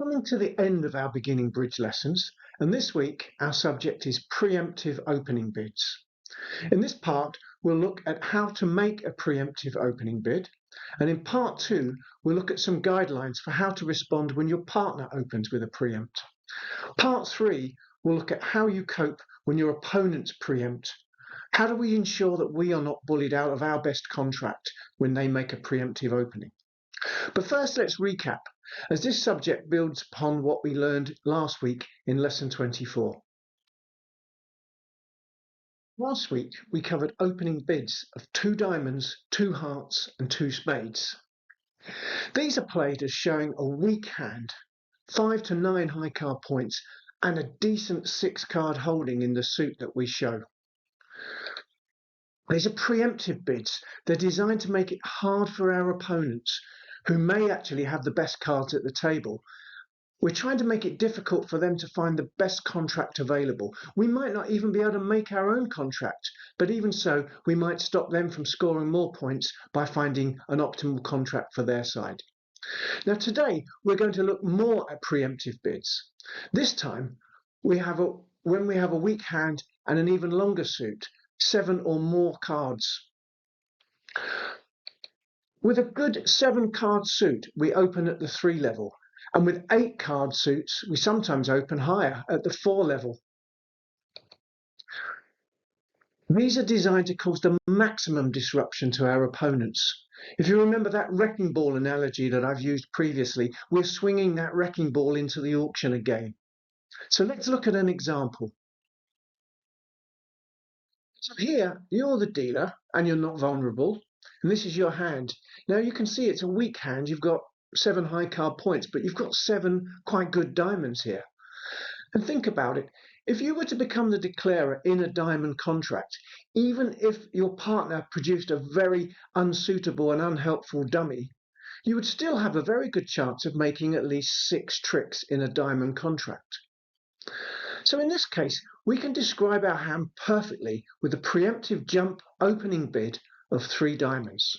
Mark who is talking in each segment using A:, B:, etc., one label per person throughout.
A: Coming to the end of our beginning bridge lessons, and this week our subject is preemptive opening bids. In this part, we'll look at how to make a preemptive opening bid, and in part 2, we'll look at some guidelines for how to respond when your partner opens with a preempt. Part 3, we'll look at how you cope when your opponents preempt. How do we ensure that we are not bullied out of our best contract when they make a preemptive opening? But first, let's recap, as this subject builds upon what we learned last week in Lesson 24. Last week, we covered opening bids of 2 diamonds, 2 hearts, and 2 spades. These are played as showing a weak hand, 5 to 9 high card points, and a decent 6 card holding in the suit that we show. These are preemptive bids. They're designed to make it hard for our opponents, who may actually have the best cards at the table. We're trying to make it difficult for them to find the best contract available. We might not even be able to make our own contract, but even so, we might stop them from scoring more points by finding an optimal contract for their side. Now today, we're going to look more at preemptive bids. This time, when we have a weak hand and an even longer suit, 7 or more cards. With a good 7 card suit, we open at the 3 level. And with 8 card suits, we sometimes open higher at the 4 level. These are designed to cause the maximum disruption to our opponents. If you remember that wrecking ball analogy that I've used previously, we're swinging that wrecking ball into the auction again. So let's look at an example. So here, you're the dealer and you're not vulnerable. And this is your hand. Now you can see it's a weak hand. You've got 7 high card points, but you've got 7 quite good diamonds here. And think about it. If you were to become the declarer in a diamond contract, even if your partner produced a very unsuitable and unhelpful dummy, you would still have a very good chance of making at least 6 tricks in a diamond contract. So in this case, we can describe our hand perfectly with a preemptive jump opening bid of 3 diamonds.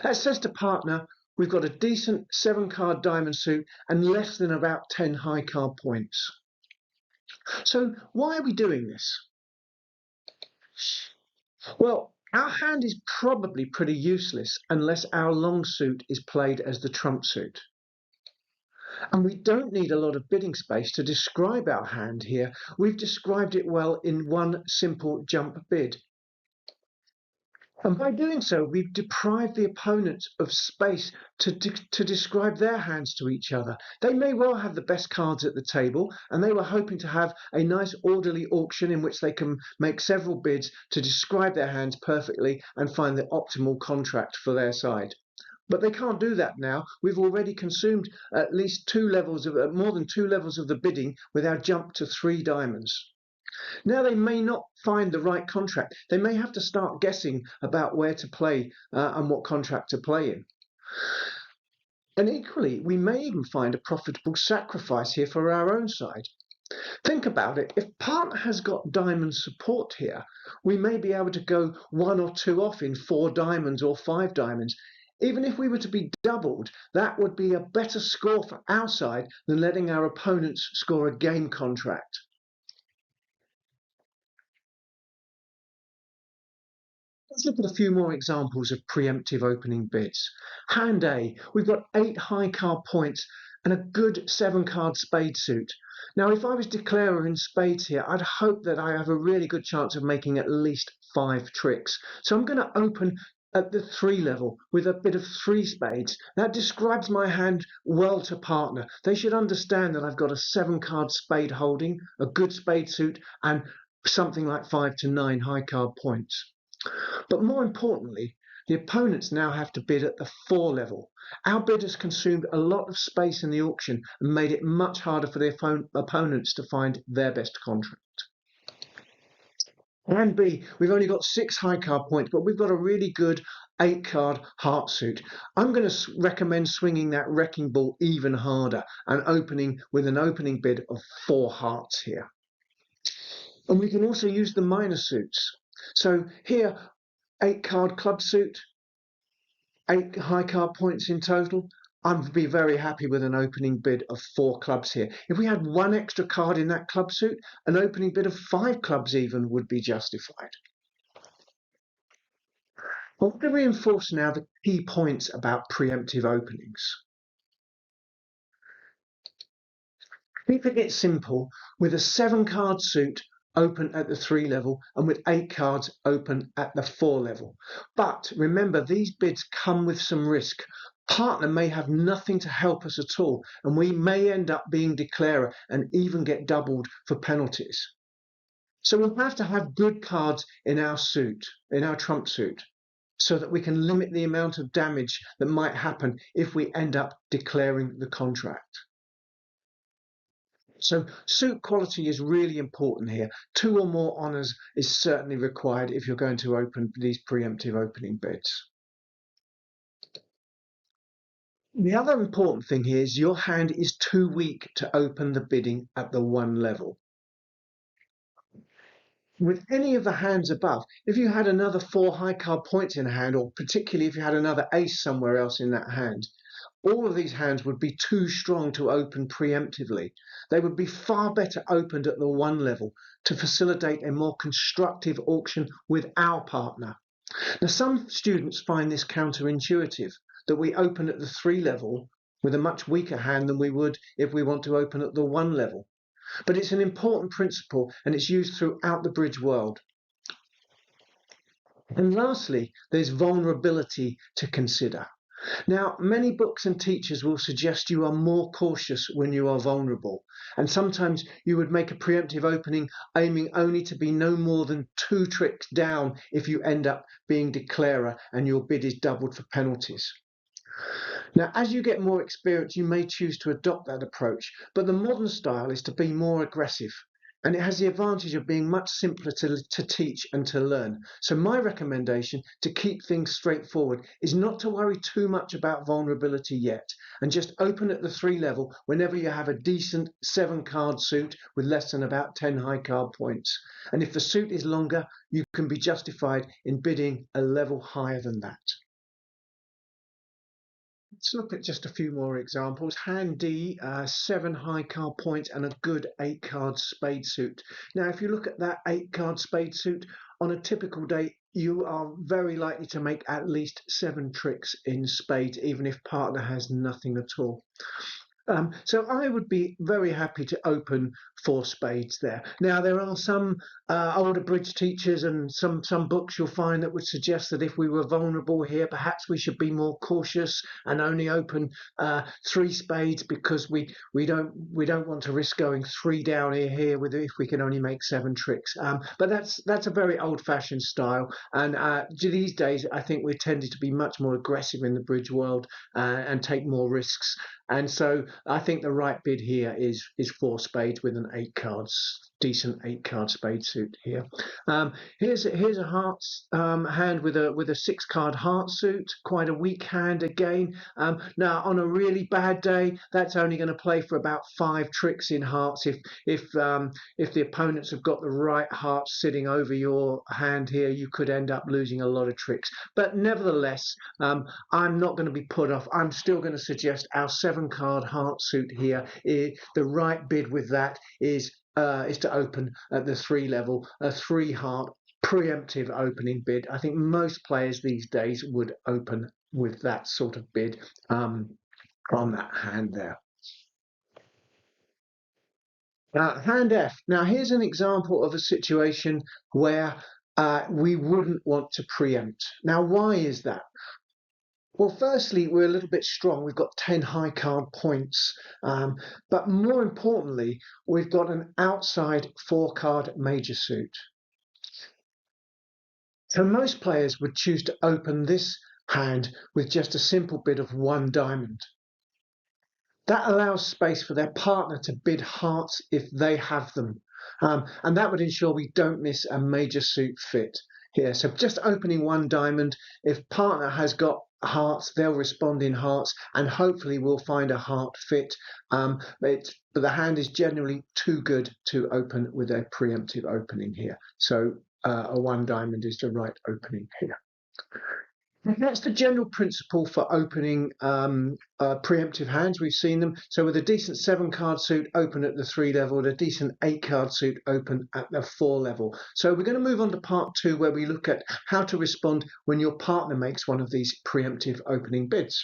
A: That says to partner, we've got a decent 7 card diamond suit and less than about 10 high card points. So why are we doing this? Well, our hand is probably pretty useless unless our long suit is played as the trump suit. And we don't need a lot of bidding space to describe our hand here. We've described it well in one simple jump bid. And by doing so, we've deprived the opponents of space to describe their hands to each other. They may well have the best cards at the table, and they were hoping to have a nice orderly auction in which they can make several bids to describe their hands perfectly and find the optimal contract for their side. But they can't do that now. We've already consumed at least more than 2 levels of the bidding with our jump to 3 diamonds. Now they may not find the right contract. They may have to start guessing about where to play and what contract to play in. And equally, we may even find a profitable sacrifice here for our own side. Think about it. If partner has got diamond support here, we may be able to go 1 or 2 off in 4 diamonds or 5 diamonds. Even if we were to be doubled, that would be a better score for our side than letting our opponents score a game contract. Let's look at a few more examples of preemptive opening bids. Hand A, we've got 8 high card points and a good 7 card spade suit. Now, if I was declarer in spades here, I'd hope that I have a really good chance of making at least 5 tricks. So I'm going to open at the 3 level with a bit of 3 spades. That describes my hand well to partner. They should understand that I've got a 7 card spade holding, a good spade suit, and something like 5 to 9 high card points. But more importantly, the opponents now have to bid at the 4 level. Our bid has consumed a lot of space in the auction and made it much harder for the opponents to find their best contract. And B, we've only got 6 high card points, but we've got a really good 8 card heart suit. I'm going to recommend swinging that wrecking ball even harder and opening with an opening bid of 4 hearts here. And we can also use the minor suits. So here, 8 card club suit, 8 high card points in total, I'd be very happy with an opening bid of 4 clubs here. If we had one extra card in that club suit, an opening bid of 5 clubs even would be justified. I want to reinforce now the key points about preemptive openings. Keeping it simple, with a 7-card suit open at the 3 level and with 8 cards open at the 4 level. But remember, these bids come with some risk. Partner may have nothing to help us at all, and we may end up being declarer and even get doubled for penalties. So we'll have to have good cards in our suit, in our trump suit, so that we can limit the amount of damage that might happen if we end up declaring the contract. So suit quality is really important here. 2 or more honours is certainly required if you're going to open these preemptive opening bids. The other important thing here is your hand is too weak to open the bidding at the 1 level. With any of the hands above, if you had another 4 high card points in a hand, or particularly if you had another ace somewhere else in that hand, all of these hands would be too strong to open preemptively. They would be far better opened at the 1 level to facilitate a more constructive auction with our partner. Now, some students find this counterintuitive, that we open at the 3 level with a much weaker hand than we would if we want to open at the 1 level. But it's an important principle and it's used throughout the bridge world. And lastly, there's vulnerability to consider. Now, many books and teachers will suggest you are more cautious when you are vulnerable, and sometimes you would make a preemptive opening aiming only to be no more than 2 tricks down if you end up being declarer and your bid is doubled for penalties. Now, as you get more experience, you may choose to adopt that approach, but the modern style is to be more aggressive, and it has the advantage of being much simpler to teach and to learn. So my recommendation to keep things straightforward is not to worry too much about vulnerability yet, and just open at the 3 level whenever you have a decent 7-card suit with less than about 10 high card points. And if the suit is longer, you can be justified in bidding a level higher than that. Let's look at just a few more examples. Hand D, 7 high card points and a good 8-card spade suit. Now, if you look at that 8-card spade suit, on a typical day, you are very likely to make at least 7 tricks in spades, even if partner has nothing at all. So I would be very happy to open 4 spades there. Now, there are some older bridge teachers and some books you'll find that would suggest that if we were vulnerable here, perhaps we should be more cautious and only open 3 spades because we don't want to risk going 3 down here with if we can only make 7 tricks. But that's a very old-fashioned style, and these days I think we're tending to be much more aggressive in the bridge world and take more risks. And so I think the right bid here is 4 spades with an 8 cards, decent 8-card spade suit here. Here's a hearts hand with a 6-card heart suit, quite a weak hand again. Now on a really bad day, that's only going to play for about 5 tricks in hearts if the opponents have got the right hearts sitting over your hand here. You could end up losing a lot of tricks. But nevertheless, I'm not going to be put off. I'm still going to suggest our 7-card heart suit here. The right bid with that is to open at the 3 level, a 3 heart preemptive opening bid. I think most players these days would open with that sort of bid on that hand there. Hand F. Now here's an example of a situation where we wouldn't want to preempt. Now why is that? Well, firstly, we're a little bit strong. We've got 10 high card points. But more importantly, we've got an outside 4-card major suit. So most players would choose to open this hand with just a simple bid of 1 diamond. That allows space for their partner to bid hearts if they have them. And that would ensure we don't miss a major suit fit here. So just opening 1 diamond, if partner has got hearts, they'll respond in hearts, and hopefully we'll find a heart fit. But the hand is generally too good to open with a preemptive opening here. So a 1 diamond is the right opening here. And that's the general principle for opening preemptive hands. We've seen them. So with a decent 7-card suit, open at the 3 level, with a decent 8-card suit, open at the 4 level. So we're going to move on to part 2, where we look at how to respond when your partner makes one of these preemptive opening bids.